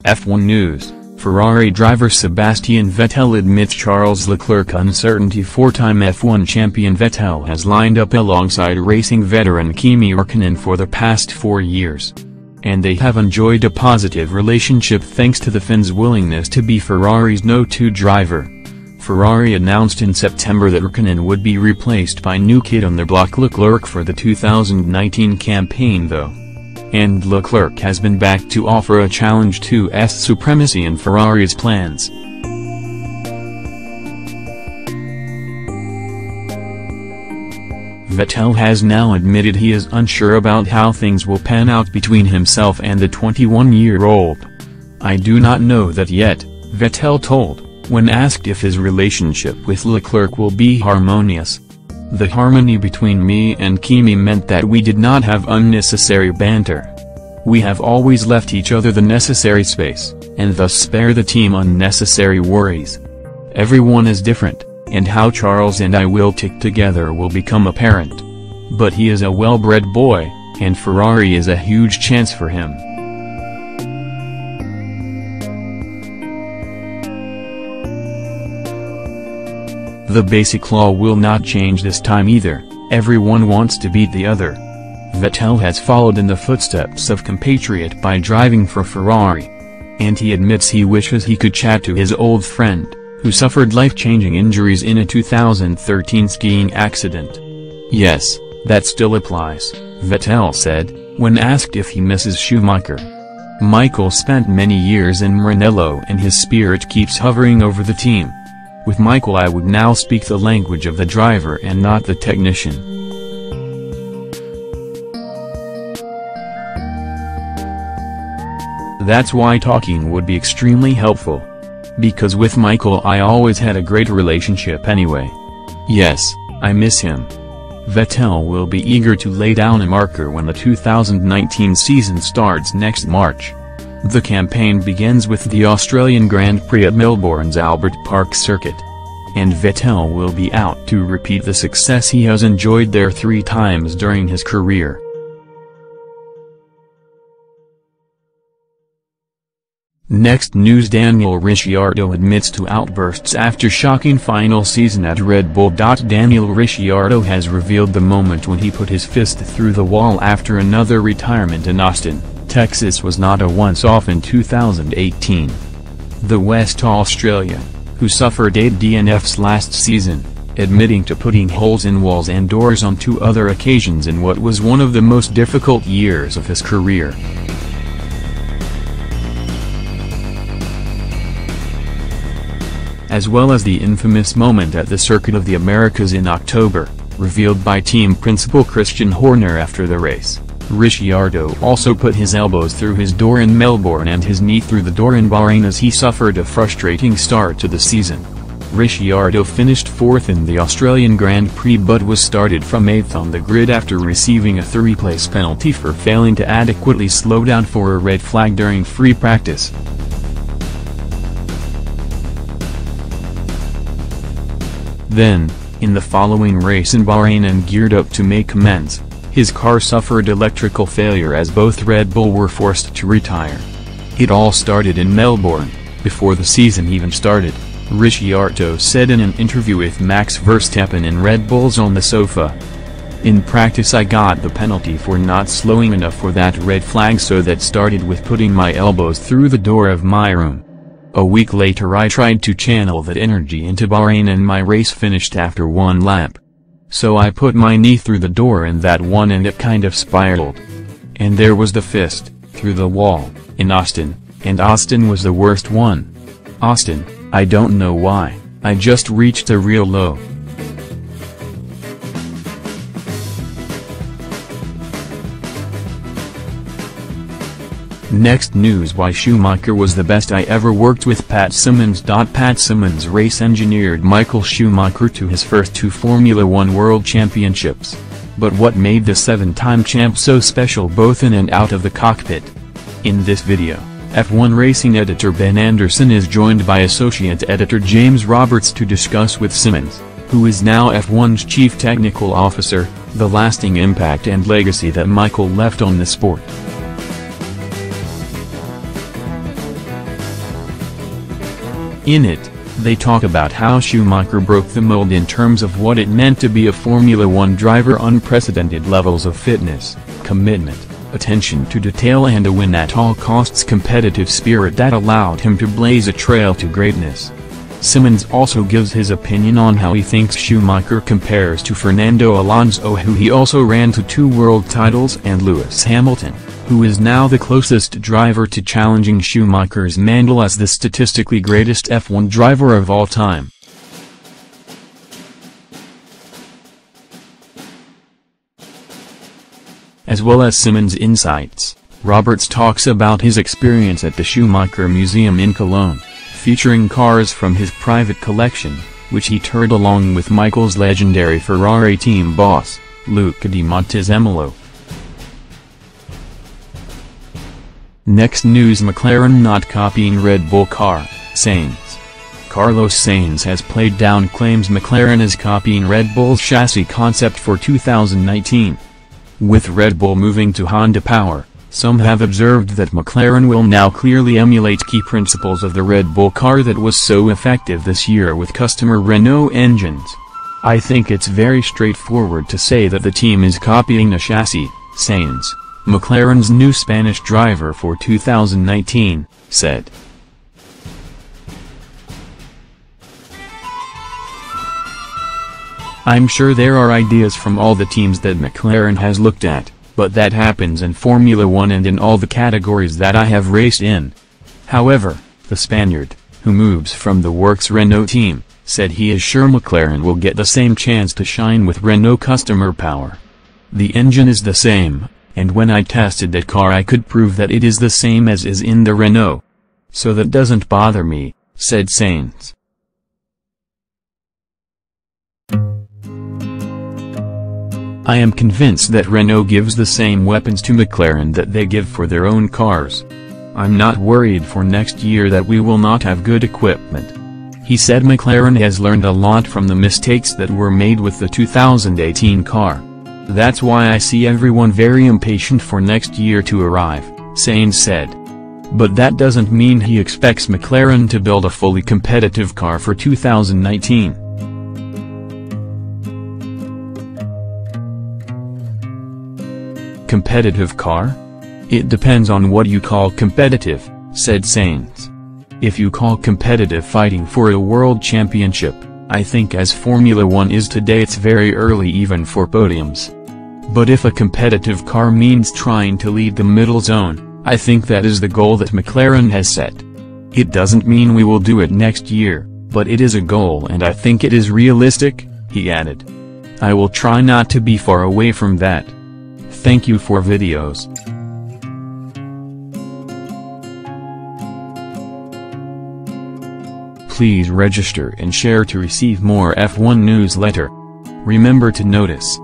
F1 News: Ferrari driver Sebastian Vettel admits Charles Leclerc uncertainty. Four-time F1 champion Vettel has lined up alongside racing veteran Kimi Räikkönen for the past 4 years. And they have enjoyed a positive relationship thanks to the Finn's willingness to be Ferrari's No.2 driver. Ferrari announced in September that Räikkönen would be replaced by new kid on the block Leclerc for the 2019 campaign though. And Leclerc has been back to offer a challenge to S supremacy in Ferrari's plans. Vettel has now admitted he is unsure about how things will pan out between himself and the 21-year-old. "I do not know that yet," Vettel told, when asked if his relationship with Leclerc will be harmonious. "The harmony between me and Kimi meant that we did not have unnecessary banter. We have always left each other the necessary space, and thus spare the team unnecessary worries. Everyone is different, and how Charles and I will tick together will become apparent. But he is a well-bred boy, and Ferrari is a huge chance for him." The basic law will not change this time either. Everyone wants to beat the other. Vettel has followed in the footsteps of compatriot by driving for Ferrari. And he admits he wishes he could chat to his old friend, who suffered life-changing injuries in a 2013 skiing accident. "Yes, that still applies," Vettel said, when asked if he misses Schumacher. "Michael spent many years in Maranello and his spirit keeps hovering over the team. With Michael I would now speak the language of the driver and not the technician. That's why talking would be extremely helpful. Because with Michael I always had a great relationship anyway. Yes, I miss him." Vettel will be eager to lay down a marker when the 2019 season starts next March. The campaign begins with the Australian Grand Prix at Melbourne's Albert Park circuit. And Vettel will be out to repeat the success he has enjoyed there 3 times during his career. Next news: Daniel Ricciardo admits to outbursts after shocking final season at Red Bull. Daniel Ricciardo has revealed the moment when he put his fist through the wall after another retirement in Austin, Texas was not a once-off in 2018. The West Australian, who suffered 8 DNFs last season, admitting to putting holes in walls and doors on 2 other occasions in what was one of the most difficult years of his career. As well as the infamous moment at the Circuit of the Americas in October, revealed by team principal Christian Horner after the race. Ricciardo also put his elbows through his door in Melbourne and his knee through the door in Bahrain as he suffered a frustrating start to the season. Ricciardo finished 4th in the Australian Grand Prix but was started from 8th on the grid after receiving a 3-place penalty for failing to adequately slow down for a red flag during free practice. Then, in the following race in Bahrain and geared up to make amends, his car suffered electrical failure as both Red Bull were forced to retire. It all started in Melbourne, before the season even started, Ricciardo said in an interview with Max Verstappen in Red Bull's On the Sofa. "In practice I got the penalty for not slowing enough for that red flag, so that started with putting my elbows through the door of my room. A week later I tried to channel that energy into Bahrain and my race finished after 1 lap. So I put my knee through the door in that one and it kind of spiraled. And there was the fist, through the wall, in Austin, and Austin was the worst one. Austin, I don't know why, I just reached a real low." Next news: why Schumacher was the best I ever worked with. Pat Symonds. Pat Symonds race engineered Michael Schumacher to his first 2 Formula One World Championships. But what made the 7-time champ so special both in and out of the cockpit? In this video, F1 racing editor Ben Anderson is joined by associate editor James Roberts to discuss with Symonds, who is now F1's chief technical officer, the lasting impact and legacy that Michael left on the sport. In it, they talk about how Schumacher broke the mold in terms of what it meant to be a Formula One driver, unprecedented levels of fitness, commitment, attention to detail and a win-at-all-costs competitive spirit that allowed him to blaze a trail to greatness. Simmons also gives his opinion on how he thinks Schumacher compares to Fernando Alonso, who he also ran to 2 world titles, and Lewis Hamilton, who is now the closest driver to challenging Schumacher's mantle as the statistically greatest F1 driver of all time. As well as Simmons' insights, Roberts talks about his experience at the Schumacher Museum in Cologne, featuring cars from his private collection, which he toured along with Michael's legendary Ferrari team boss, Luca di Montezemolo. Next news: McLaren not copying Red Bull car, Sainz. Carlos Sainz has played down claims McLaren is copying Red Bull's chassis concept for 2019. With Red Bull moving to Honda power, some have observed that McLaren will now clearly emulate key principles of the Red Bull car that was so effective this year with customer Renault engines. I think it's very straightforward to say that the team is copying a chassis, Sainz, McLaren's new Spanish driver for 2019, said. I'm sure there are ideas from all the teams that McLaren has looked at, but that happens in Formula One and in all the categories that I have raced in. However, the Spaniard, who moves from the Works Renault team, said he is sure McLaren will get the same chance to shine with Renault customer power. The engine is the same, and when I tested that car I could prove that it is the same as is in the Renault. So that doesn't bother me, said Sainz. I am convinced that Renault gives the same weapons to McLaren that they give for their own cars. I'm not worried for next year that we will not have good equipment. He said McLaren has learned a lot from the mistakes that were made with the 2018 car. That's why I see everyone very impatient for next year to arrive, Sainz said. But that doesn't mean he expects McLaren to build a fully competitive car for 2019. Competitive car? It depends on what you call competitive, said Sainz. If you call competitive fighting for a world championship, I think as Formula One is today it's very early even for podiums. But if a competitive car means trying to lead the middle zone, I think that is the goal that McLaren has set. It doesn't mean we will do it next year, but it is a goal and I think it is realistic, he added. I will try not to be far away from that. Thank you for videos. Please register and share to receive more F1 newsletter. Remember to notice.